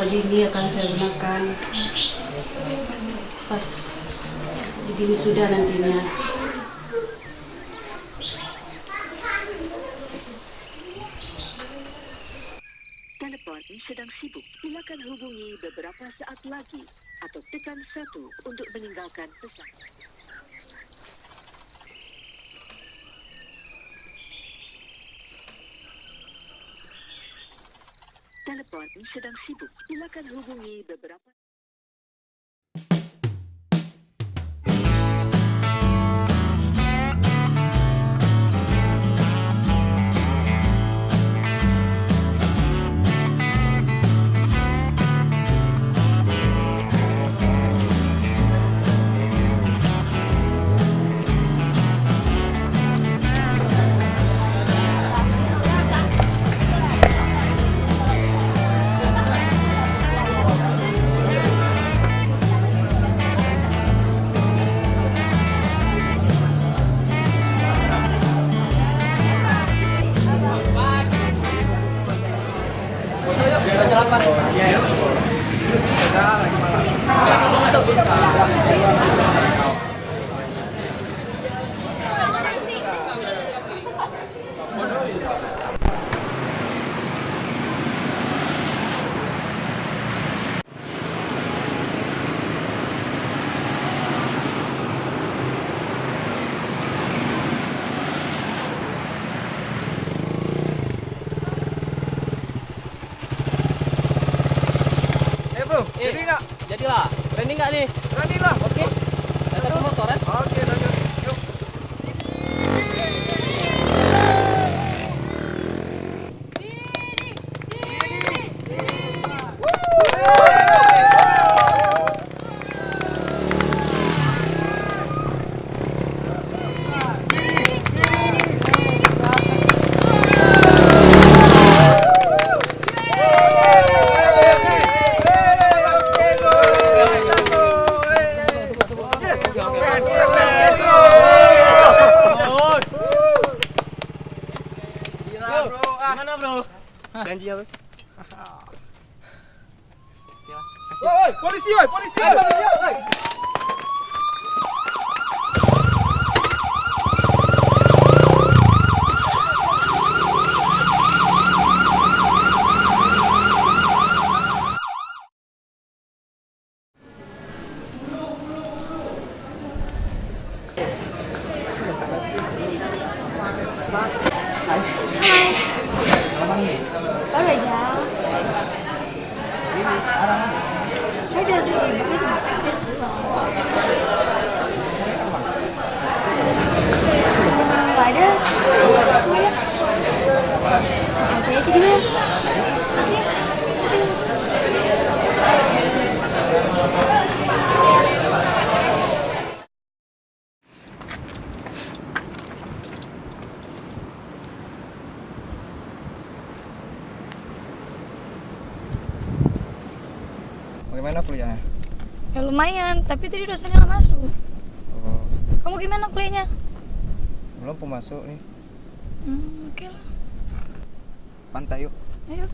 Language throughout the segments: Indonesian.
ini akan saya gunakan pas di wisuda nantinya. Telepon sedang sibuk. Silakan hubungi beberapa saat lagi atau tekan 1 untuk meninggalkan pesan. Telepon sedang sibuk. Silakan hubungi beberapa. Jadi nggak? Jadilah. Berani nggak nih? Berani lah. Oke. Kita ke motor kan? Oke, lanjut. Yuk. Gimana bro? Janji apa? Woi, polisi, woi, polisi. Baru aja. Ada ada. Oke, itu gimana? Bagaimana kuliahnya? Ya lumayan, tapi tadi dosennya nggak masuk. Oh, Kamu gimana kuliahnya? belum mau masuk nih. Oke lah. Pantai yuk. Ayo.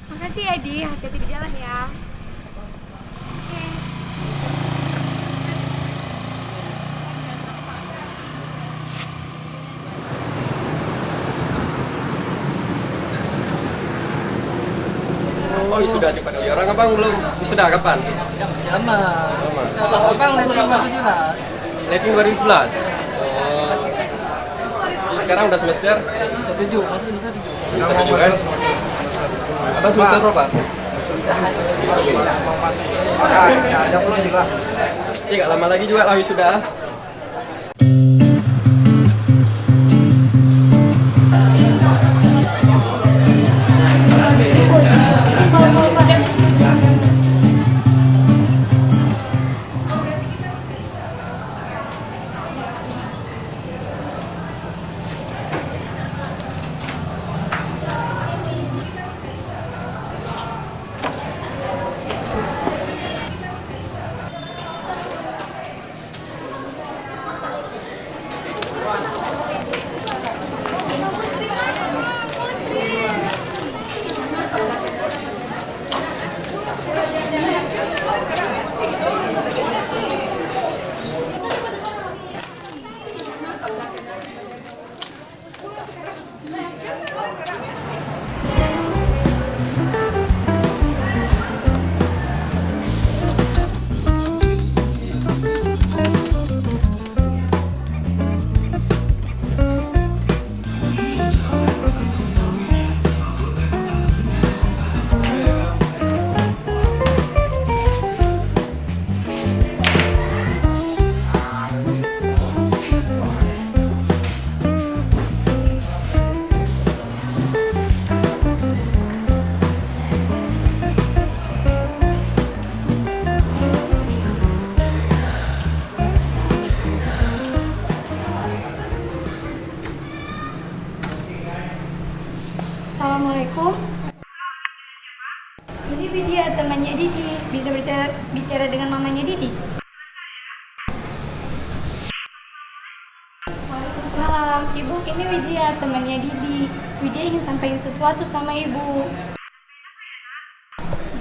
Makasih ya Di, hati-hati di jalan ya. Oke. Oh, sudah cepat kali. Orang abang belum sudah kapan? Ya masih lama. Lama. Abang nanti 2011. Letting 2011. Oh. Jadi sekarang udah semester? Udah 7, masih semester 7. Semester 7 kan? Abang semester berapa? Semester Ada belum jelas. Ya nggak lama lagi juga lah wisuda. Assalamualaikum. Ini Widya, temannya Didi. Bisa bicara dengan mamanya Didi? Waalaikumsalam. Ibu, ini Widya, temannya Didi. Widya ingin sampaikan sesuatu sama ibu.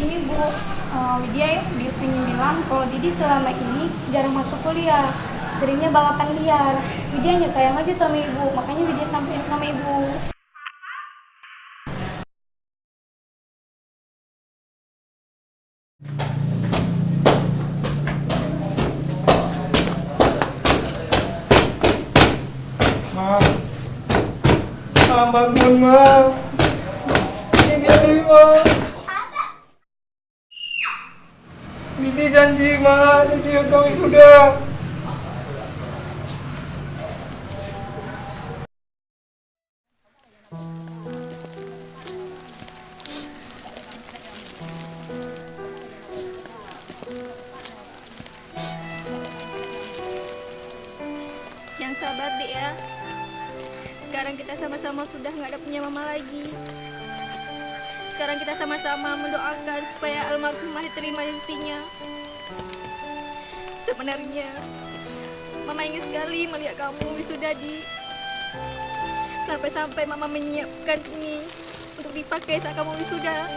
Gini Bu, Widya ingin bilang kalau Didi selama ini jarang masuk kuliah. Seringnya balapan liar. Widya hanya sayang aja sama ibu, makanya Widya sampaikan sama ibu. Bangun, Ma. Ini, Ma. Didi janji, Ma. Didi udah wisuda. Yang sabar, Dek ya. Sekarang kita sama-sama sudah nggak ada punya mama lagi. Sekarang kita sama-sama mendoakan supaya almarhumah diterima sisinya. Sebenarnya, Mama ingin sekali melihat kamu wisuda, Di. Sampai-sampai Mama menyiapkan ini untuk dipakai saat kamu wisuda.